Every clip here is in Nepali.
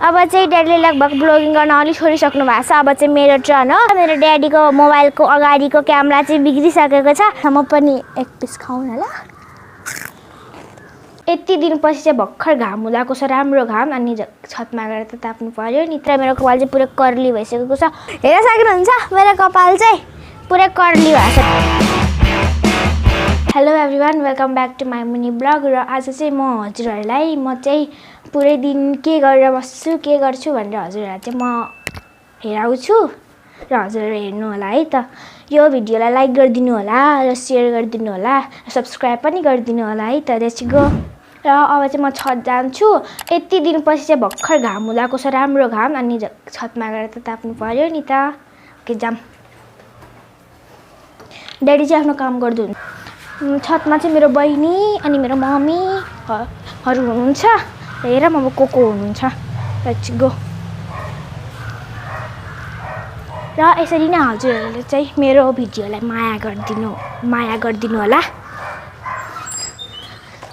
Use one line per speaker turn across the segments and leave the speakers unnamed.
अब चाहिँ ड्याडीले लगभग ब्लगिङ गर्न अलिक छोडिसक्नु भएको छ। अब चाहिँ मेरो टर्न हो। मेरो ड्याडीको मोबाइलको अगाडिको क्यामेरा चाहिँ बिग्रिसकेको छ। म पनि एक पिस खाउँ न ल। यति दिनपछि चाहिँ भर्खर घाम हुँदाको छ, राम्रो घाम। अनि छतमा गएर त ताप्नु पर्यो नि। तर मेरो कपाल चाहिँ पुरै कर्ली भइसकेको छ। हेर्न सक्नुहुन्छ मेरो कपाल चाहिँ पुरै कर्ली भएको छ। Hello everyone, welcome back to my mini blog. र आज चाहिँ म हजुरहरूलाई पुरै दिन के गरेर बस्छु, के गर्छु भनेर हजुरहरूलाई चाहिँ म हेराउँछु र हजुरहरू हेर्नु होला है त। यो भिडियोलाई लाइक गरिदिनु होला र सेयर गरिदिनु होला, सब्सक्राइब पनि गरिदिनु होला है त। Let's go. र अब चाहिँ म छत जान्छु। यति दिनपछि चाहिँ भर्खर घाम हुँदाको छ, राम्रो घाम। अनि छतमा गएर त ताप्नु पर्यो नि त। के जाम। ड्याडी चाहिँ आफ्नो काम गर्दै छतमा चाहिँ मेरो बहिनी अनि मेरो मम्मीहरू हुनुहुन्छ। हेर अब को हुनुहुन्छ। Let's go. र यसरी नै हजुरहरूले चाहिँ मेरो भिडियोलाई माया गरिदिनु होला।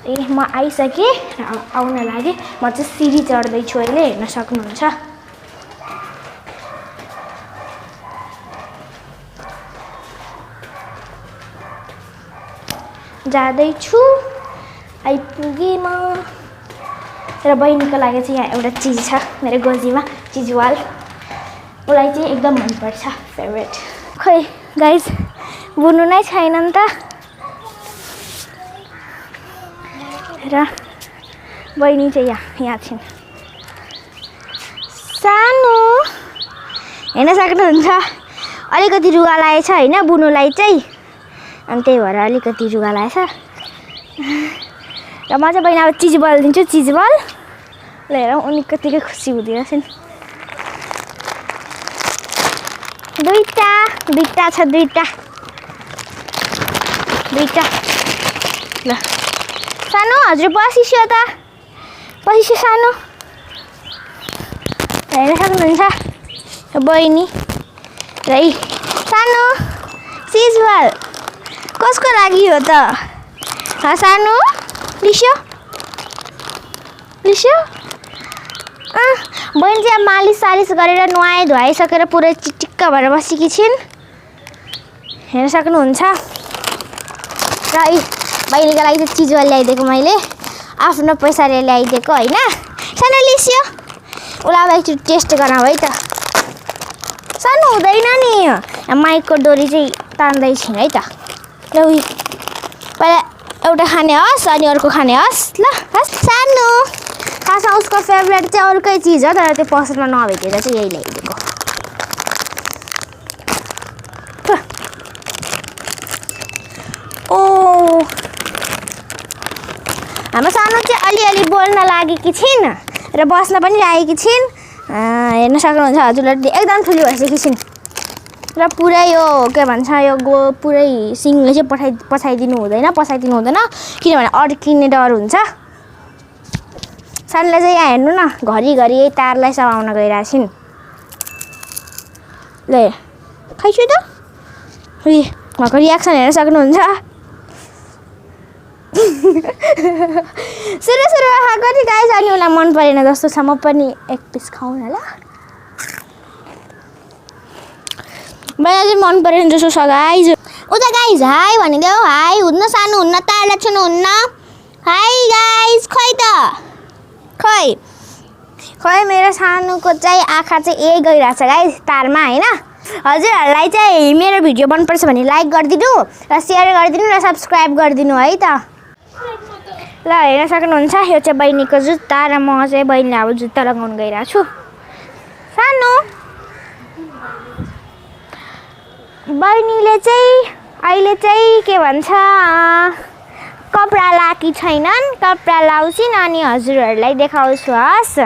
म आइसकेँ र आउन लागेँ। म चाहिँ सिडी चढ्दैछु अहिले, हेर्न सक्नुहुन्छ। जाँदैछु, आइपुगेँ म। र बहिनीको लागि चाहिँ यहाँ एउटा चिज छ मेरो गोजीमा, चिजवाल। उसलाई चाहिँ एकदम मनपर्छ, फेभरेट। खै गाइस, बुन्नु नै छैन नि त। र बहिनी चाहिँ यहाँ छिन्। सानो हेर्न सक्नुहुन्छ, अलिकति रुगा लागेछ होइन बुन्नुलाई चाहिँ। अनि त्यही भएर अलिकति रुगा लागेछ। र म चाहिँ बहिनी अब चिजबल दिन्छु, चिजबल। ल हेरौँ उनी कतिकै खुसी हुँदिरहेछन्। दुईटा छ, दुईटा। ल सानो हजुर बसिस्यो त, बसिस्यो सानो। हेर्न सक्नुहुन्छ बहिनी र सानो चिजबल कसको लागि हो त सानो? लिस्यो बहिनी चाहिँ मालिस गरेर नुहाए धुवाइसकेर पुरै चिटिक्क भएर बसेकी छिन्, हेर्न सक्नुहुन्छ। र बहिनीको लागि चाहिँ चिजवाल ल्याइदिएको मैले, आफ्नो पैसाले ल्याइदिएको होइन। सानो लिस्यो, उसलाई एकचोटि टेस्ट गराऊ है त। सानो हुँदैन नि, माइकको डोरी चाहिँ तान्दैछिन् है त। ल पहिला एउटा खाने होस् अनि अर्को खाने होस्। ल हस्। सानो खासमा उसको फेभरेट चाहिँ अर्कै चिज हो, तर त्यो पसलमा नभेटेर चाहिँ यही ल्याइदिएको। ओ हाम्रो सानो चाहिँ अलिअलि बोल्न लागेकी छिन् र बस्न पनि लागेकी छिन्। हेर्न सक्नुहुन्छ हजुरले, एकदम ठुली भइसकेकी छिन्। र पुरै यो के भन्छ, यो पुरै सिङले चाहिँ पछाइदिनु हुँदैन, किनभने अड्किने डर हुन्छ। सानोले चाहिँ यहाँ हेर्नु न, घरिघरि यही तारलाई समाउन गइरहेछिन्। ल खाइछु त, उहाँको रियाक्सन हेर्न सक्नुहुन्छ। सुरुमा खाएको नि गाइस, अनि उसलाई मन परेन जस्तो छ। म पनि एक पिस खाउँ न ल। मलाई चाहिँ मन परेन जस्तो छ गाइस। उता गाइस हाई भनिदेऊ। हाई हुन्न, सानो हुन्न, तारलाई छुनुहुन्न। High guys. खै मेरो सानोको चाहिँ आँखा चाहिँ यही गइरहेछ गाइस तारमा होइन। हजुरहरूलाई चाहिँ मेरो भिडियो मनपर्छ भने लाइक गरिदिनु र सेयर गरिदिनु र सब्सक्राइब गरिदिनु है त। ल हेर्न सक्नुहुन्छ, यो चाहिँ बहिनीको जुत्ता र म चाहिँ बहिनीलाई अब जुत्ता लगाउन गइरहेको छु। सानो बहिनीले चाहिँ अहिले चाहिँ के भन्छ, कपडा लाएकी छैनन्, कपडा लाउँछिन् अनि हजुरहरूलाई देखाउँछु हस्।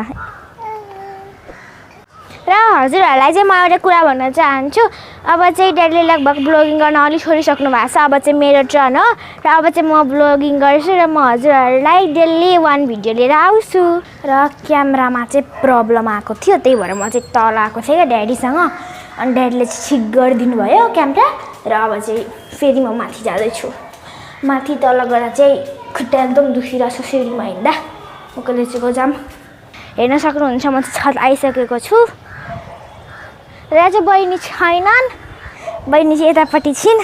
र हजुरहरूलाई चाहिँ म एउटा कुरा भन्न चाहन्छु। अब चाहिँ ड्याडीले लगभग ब्लगिङ गर्न अलिक छोडिसक्नु भएको छ। अब चाहिँ मेरो टर्न हो र अब चाहिँ म ब्लगिङ गर्छु र म हजुरहरूलाई डेली 1 भिडियो लिएर आउँछु। र क्यामेरामा चाहिँ प्रब्लम आएको थियो, त्यही भएर म चाहिँ तल आएको थिएँ क्या ड्याडीसँग। अनि ड्याडीले चाहिँ ठिक गरिदिनु भयो क्यामेरा। र अब चाहिँ फेरि म माथि जाँदैछु। माथि तल गएर चाहिँ खुट्टा एकदम दुखिरहेछ सिडीमा हिँड्दा। म कहिले चाहिँ जाम। हेर्न सक्नुहुन्छ म चाहिँ छत आइसकेको छु र चाहिँ बहिनी छैनन् बहिनी चाहिँ यतापट्टि छिन्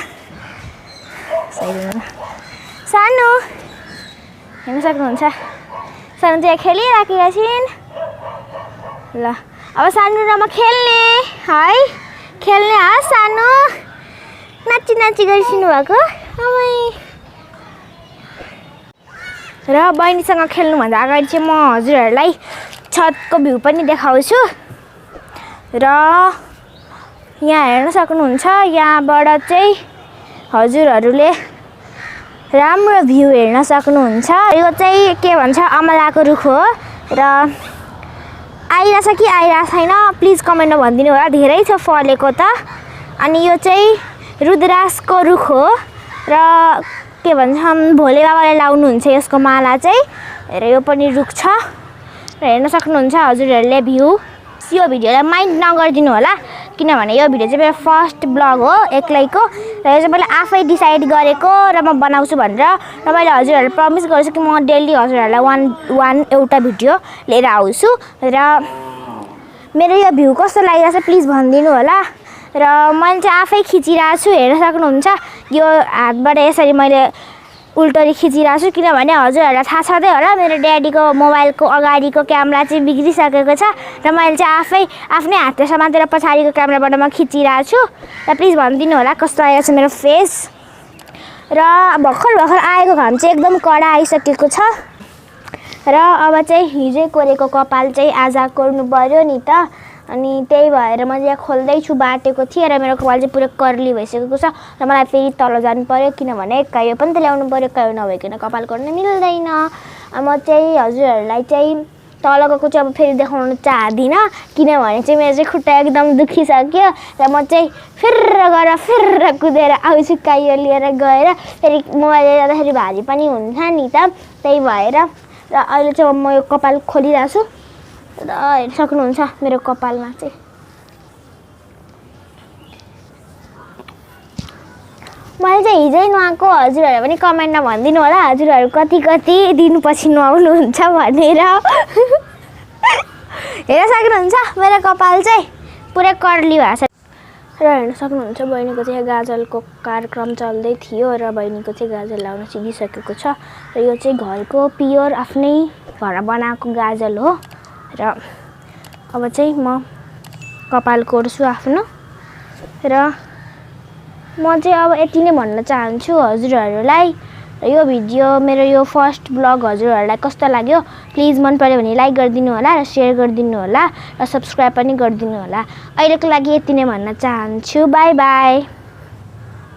सानो हेर्न सक्नुहुन्छ सानो चाहिँ खेलिराखेका छिन् ल अब सानो र म खेल्ने है खेल्ने सानो नाची नाची गरिसिनु भएको र बहिनीसँग खेल्नुभन्दा अगाडि चाहिँ म हजुरहरूलाई छतको भ्यू पनि देखाउँछु र यहाँ हेर्न सक्नुहुन्छ यहाँबाट चाहिँ हजुरहरूले राम्रो भ्यू हेर्न सक्नुहुन्छ यो चाहिँ के भन्छ अमलाको रुख हो र आइरहेछ कि आइरहेको छैन प्लिज कमेन्टमा भनिदिनु होला धेरै छ फलेको त अनि यो चाहिँ रुद्राक्षको रुख हो र के भन्छ भोले बाबाले लाउनुहुन्छ यसको माला चाहिँ र यो पनि रुख छ र हेर्न सक्नुहुन्छ हजुरहरूले भ्यू यो भिडियोलाई माइन्ड नगरिदिनु होला किनभने यो भिडियो चाहिँ मेरो फर्स्ट ब्लग हो एक्लैको र यो चाहिँ मैले आफै डिसाइड गरेको र म बनाउँछु भनेर र मैले हजुरहरूलाई प्रमिस गरेछु कि म डेली हजुरहरूलाई एउटा भिडियो लिएर आउँछु र मेरो यो भ्यू कस्तो लागिरहेछ प्लिज भनिदिनु होला र मैले चाहिँ आफै खिचिरहेको छु हेर्न सक्नुहुन्छ यो हातबाट यसरी मैले उल्टरी खिचिरहेको छु किनभने हजुरहरूलाई थाहा छँदै होला मेरो ड्याडीको मोबाइलको अगाडिको क्यामेरा चाहिँ बिग्रिसकेको छ र मैले चाहिँ आफ्नै हातले समातेर पछाडिको क्यामेराबाट म खिचिरहेको छु र प्लिज भनिदिनु होला कस्तो आएको छ मेरो फेस र भर्खर आएको घाम चाहिँ एकदम कडा आइसकेको छ र अब चाहिँ हिजै कोरेको कपाल चाहिँ आज कोर्नु पर्यो नि त अनि त्यही भएर म यहाँ खोल्दैछु बाटेको थिएँ र मेरो कपाल चाहिँ पुरै कर्ली भइसकेको छ र मलाई फेरि तल जानु पर्यो किनभने कायो पनि त ल्याउनु पर्यो कायो नभइकन कपाल कोर्न मिल्दैन म चाहिँ हजुरहरूलाई चाहिँ तलको चाहिँ अब फेरि देखाउन चाहदिनँ किनभने चाहिँ मेरो चाहिँ खुट्टा एकदम दुखिसक्यो र म चाहिँ फिर्र कुदेर आउँछु कायो लिएर गएर फेरि मोबाइल जाँदाखेरि भारी पनि हुन्छ नि त त्यही भएर र अहिले चाहिँ म यो कपाल खोलिरहेको छु र हेर्न सक्नुहुन्छ मेरो कपालमा चाहिँ मैले चाहिँ हिजै नुहाएको हजुरहरू पनि कमेन्टमा भनिदिनु होला हजुरहरू कति दिनपछि नुहाउनुहुन्छ भनेर हेर्न सक्नुहुन्छ मेरो कपाल चाहिँ पुरै कर्ली भएको छ र हेर्न सक्नुहुन्छ बहिनीको चाहिँ गाजलको कार्यक्रम चल्दै थियो र बहिनीको चाहिँ गाजल लाउन सिकिसकेको छ र यो चाहिँ घरको प्योर आफ्नै घर बनाएको गाजल हो र अब चाहिँ म कपाल कोर्छु आफ्नो र म चाहिँ अब यति नै भन्न चाहन्छु हजुरहरूलाई र यो भिडियो मेरो यो फर्स्ट ब्लग हजुरहरूलाई कस्तो लाग्यो प्लिज मन पर्यो भने लाइक गरिदिनु होला र सेयर गरिदिनु होला र सब्स्क्राइब पनि गरिदिनु होला अहिलेको लागि यति नै भन्न चाहन्छु बाई बाई